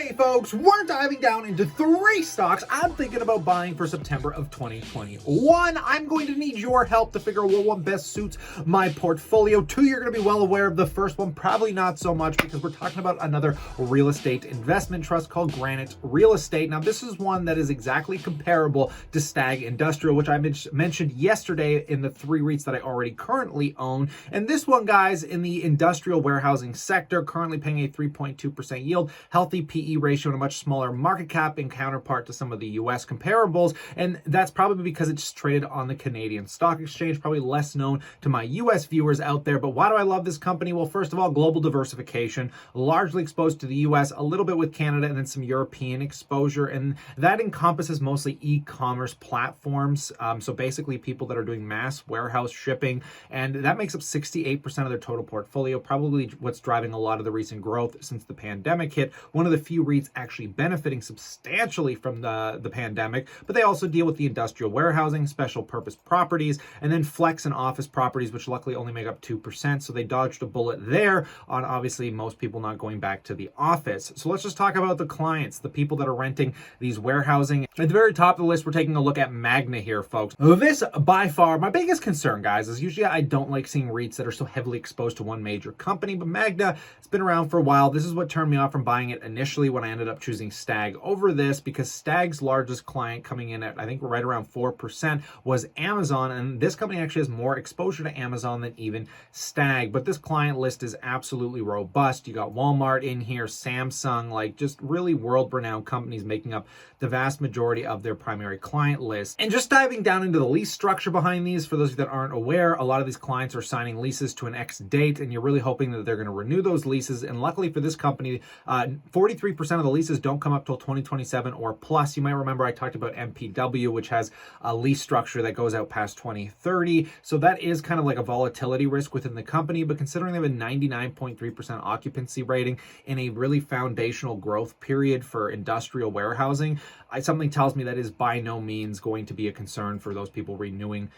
Today, folks, we're diving down into 3 stocks I'm thinking about buying for September of 2021. I'm going to need your help to figure out what one best suits my portfolio. 2, you're going to be well aware of. The first one, probably not so much, because we're talking about another real estate investment trust called Granite Real Estate. Now, this is one that is exactly comparable to Stag Industrial, which I mentioned yesterday in the 3 REITs that I already currently own. And this one, guys, in the industrial warehousing sector, currently paying a 3.2% yield, healthy PE ratio, and a much smaller market cap in counterpart to some of the US comparables. And that's probably because it's traded on the Canadian Stock Exchange, probably less known to my US viewers out there. But why do I love this company? Well, first of all, global diversification, largely exposed to the US, a little bit with Canada, and then some European exposure. And that encompasses mostly e-commerce platforms. So basically people that are doing mass warehouse shipping. And that makes up 68% of their total portfolio, probably what's driving a lot of the recent growth since the pandemic hit. One of the few REITs actually benefiting substantially from the pandemic, but they also deal with the industrial warehousing, special purpose properties, and then flex and office properties, which luckily only make up 2%. So they dodged a bullet there on obviously most people not going back to the office. So let's just talk about the clients, the people that are renting these warehousing. At the very top of the list, we're taking a look at Magna here, folks. This, by far, my biggest concern, guys, is usually I don't like seeing REITs that are so heavily exposed to one major company, but Magna has been around for a while. This is what turned me off from buying it initially when I ended up choosing Stag over this, because Stag's largest client, coming in at, I think, right around 4%, was Amazon. And this company actually has more exposure to Amazon than even Stag. But this client list is absolutely robust. You got Walmart in here, Samsung, like just really world-renowned companies making up the vast majority of their primary client list. And just diving down into the lease structure behind these, for those that aren't aware, a lot of these clients are signing leases to an X date, and you're really hoping that they're going to renew those leases. And luckily for this company, 43% of the leases don't come up till 2027 or plus. You might remember I talked about MPW, which has a lease structure that goes out past 2030. So that is kind of like a volatility risk within the company. But considering they have a 99.3% occupancy rating in a really foundational growth period for industrial warehousing, something tells me that is by no means going to be a concern for those people renewing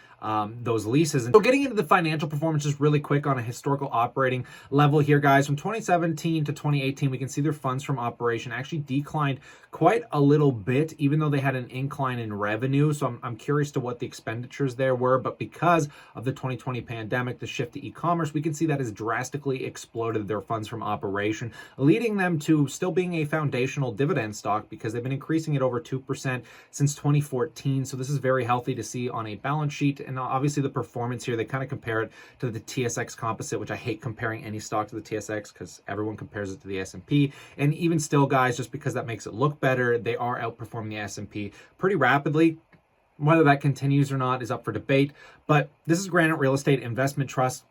those leases. And so getting into the financial performance just really quick on a historical operating level here, guys, from 2017 to 2018, we can see their funds from operation actually declined quite a little bit, even though they had an incline in revenue. So I'm curious to what the expenditures there were, but because of the 2020 pandemic, the shift to e-commerce, we can see that has drastically exploded their funds from operation, leading them to still being a foundational dividend stock, because they've been increasing it over 2% since 2014. So this is very healthy to see on a balance sheet. And obviously the performance here, they kind of compare it to the TSX composite, which I hate comparing any stock to the TSX because everyone compares it to the S&P. And even still, guys, just because that makes it look better, they are outperforming the S&P pretty rapidly. Whether that continues or not is up for debate. But this is Granite Real Estate Investment Trust,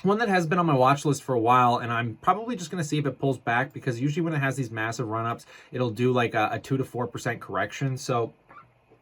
one that has been on my watch list for a while, and I'm probably just going to see if it pulls back, because usually when it has these massive run-ups, it'll do like a 2 to 4% correction. So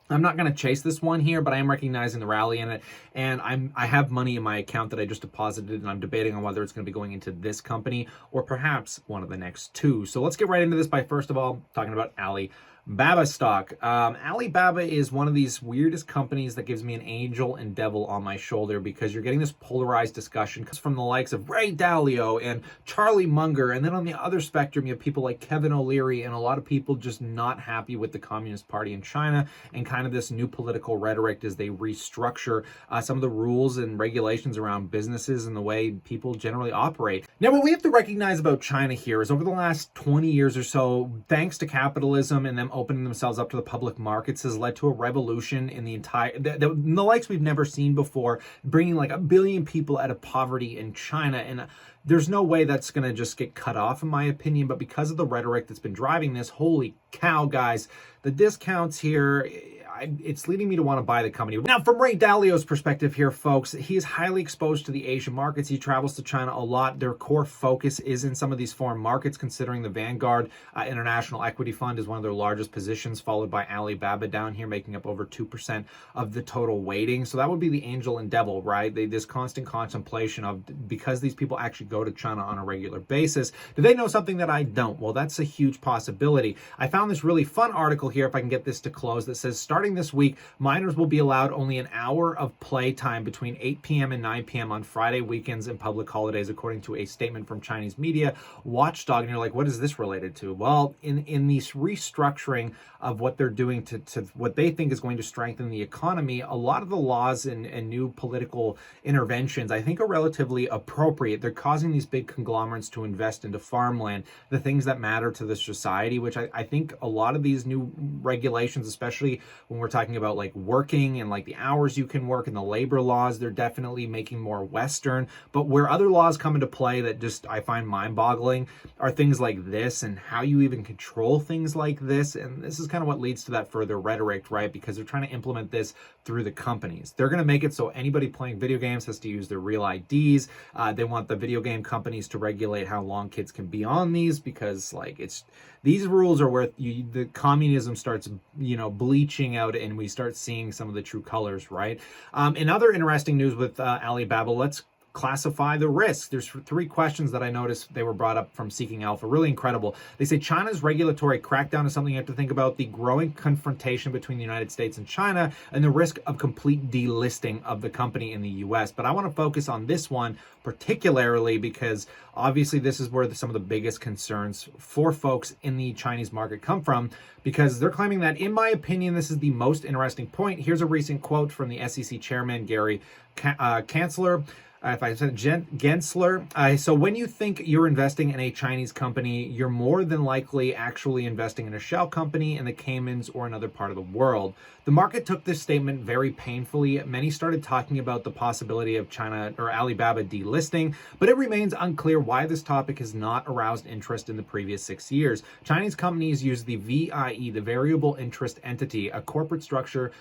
I'm not going to chase this one here, but I am recognizing the rally in it, and I have money in my account that I just deposited, and I'm debating on whether it's going to be going into this company or perhaps one of the next 2. So let's get right into this by, first of all, talking about Alibaba stock. Alibaba is one of these weirdest companies that gives me an angel and devil on my shoulder, because you're getting this polarized discussion from the likes of Ray Dalio and Charlie Munger, and then on the other spectrum you have people like Kevin O'Leary and a lot of people just not happy with the Communist Party in China and kind of this new political rhetoric as they restructure some of the rules and regulations around businesses and the way people generally operate. Now, what we have to recognize about China here is over the last 20 years or so, thanks to capitalism and them opening themselves up to the public markets, has led to a revolution in the likes we've never seen before, bringing like 1 billion people out of poverty in China. And there's no way that's going to just get cut off, in my opinion. But because of the rhetoric that's been driving this, holy cow, guys, the discounts here, it's leading me to want to buy the company. Now, from Ray Dalio's perspective here, folks, he is highly exposed to the Asian markets. He travels to China a lot. Their core focus is in some of these foreign markets, considering the Vanguard International Equity Fund is one of their largest positions, followed by Alibaba down here, making up over 2% of the total weighting. So that would be the angel and devil, right? This constant contemplation of, because these people actually go to China on a regular basis, do they know something that I don't? Well, that's a huge possibility. I found this really fun article here, if I can get this to close, that says, starting starting this week, minors will be allowed only an hour of playtime between 8 p.m. and 9 p.m. on Friday, weekends, and public holidays, according to a statement from Chinese media Watchdog. And you're like, what is this related to? Well, in this restructuring of what they're doing to what they think is going to strengthen the economy, a lot of the laws and new political interventions, I think, are relatively appropriate. They're causing these big conglomerates to invest into farmland, the things that matter to the society, which I think a lot of these new regulations, especially when we're talking about like working and like the hours you can work and the labor laws, they're definitely making more Western. But where other laws come into play that just I find mind-boggling are things like this and how you even control things like this. And this is kind of what leads to that further rhetoric, right? Because they're trying to implement this through the companies. They're going to make it so anybody playing video games has to use their real IDs. They want the video game companies to regulate how long kids can be on these, because like these rules are where the communism starts, bleaching out and we start seeing some of the true colors, right? In other interesting news with Alibaba, let's classify the risks. There's 3 questions that I noticed they were brought up from Seeking Alpha. Really incredible. They say China's regulatory crackdown is something you have to think about, the growing confrontation between the United States and China, and the risk of complete delisting of the company in the US. But I want to focus on this one particularly because obviously this is where some of the biggest concerns for folks in the Chinese market come from, because they're claiming that, in my opinion, this is the most interesting point. Here's a recent quote from the SEC chairman, Gary Gensler. If I said Gensler. So when you think you're investing in a Chinese company, you're more than likely actually investing in a shell company in the Caymans or another part of the world. The market took this statement very painfully. Many started talking about the possibility of China or Alibaba delisting, but it remains unclear why this topic has not aroused interest in the previous 6 years. Chinese companies use the VIE, the variable interest entity, a corporate structure,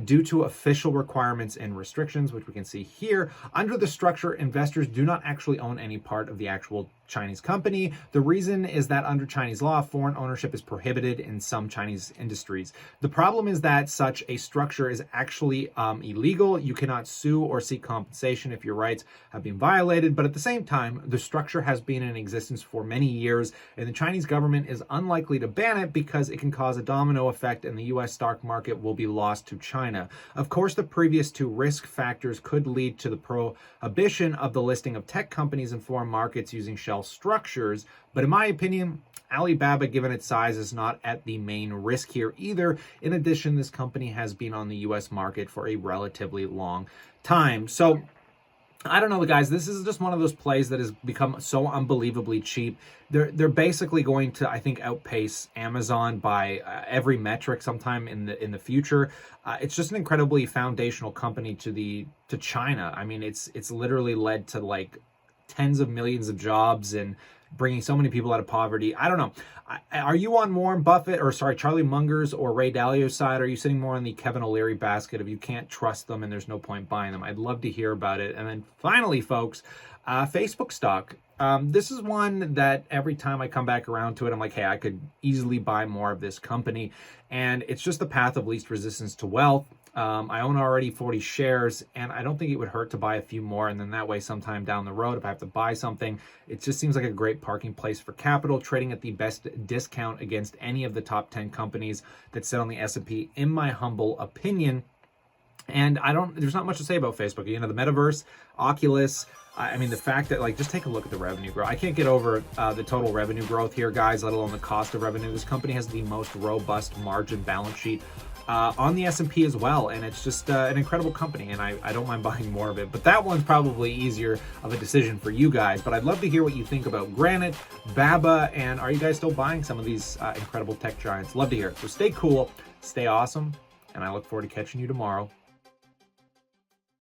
due to official requirements and restrictions, which we can see here. Under the structure, investors do not actually own any part of the actual Chinese company. The reason is that under Chinese law, foreign ownership is prohibited in some Chinese industries. The problem is that such a structure is actually illegal. You cannot sue or seek compensation if your rights have been violated. But at the same time, the structure has been in existence for many years, and the Chinese government is unlikely to ban it because it can cause a domino effect and the US stock market will be lost to China. Of course, the previous 2 risk factors could lead to the prohibition of the listing of tech companies in foreign markets using shell structures, but in my opinion, Alibaba, given its size, is not at the main risk here either. In addition, this company has been on the US market for a relatively long time. So I don't know, guys, this is just one of those plays that has become so unbelievably cheap. They're basically going to, I think, outpace Amazon by every metric sometime in the future. It's just an incredibly foundational company to China. I mean, it's literally led to like tens of millions of jobs and bringing so many people out of poverty. I don't know. Are you on Warren Buffett Charlie Munger's or Ray Dalio's side? Are you sitting more on the Kevin O'Leary basket of you can't trust them and there's no point buying them? I'd love to hear about it. And then finally, folks, Facebook stock. This is one that every time I come back around to it, I'm like, hey, I could easily buy more of this company. And it's just the path of least resistance to wealth. I own already 40 shares, and I don't think it would hurt to buy a few more. And then that way, sometime down the road, if I have to buy something, it just seems like a great parking place for capital, trading at the best discount against any of the top 10 companies that sit on the S&P, in my humble opinion. And there's not much to say about Facebook. The metaverse, Oculus, I mean, the fact that, just take a look at the revenue growth. I can't get over the total revenue growth here, guys, let alone the cost of revenue. This company has the most robust margin balance sheet on the S&P as well, and it's just an incredible company, and I don't mind buying more of it. But that one's probably easier of a decision for you guys. But I'd love to hear what you think about Granite, Baba, and are you guys still buying some of these incredible tech giants? Love to hear it. So stay cool, stay awesome, and I look forward to catching you tomorrow.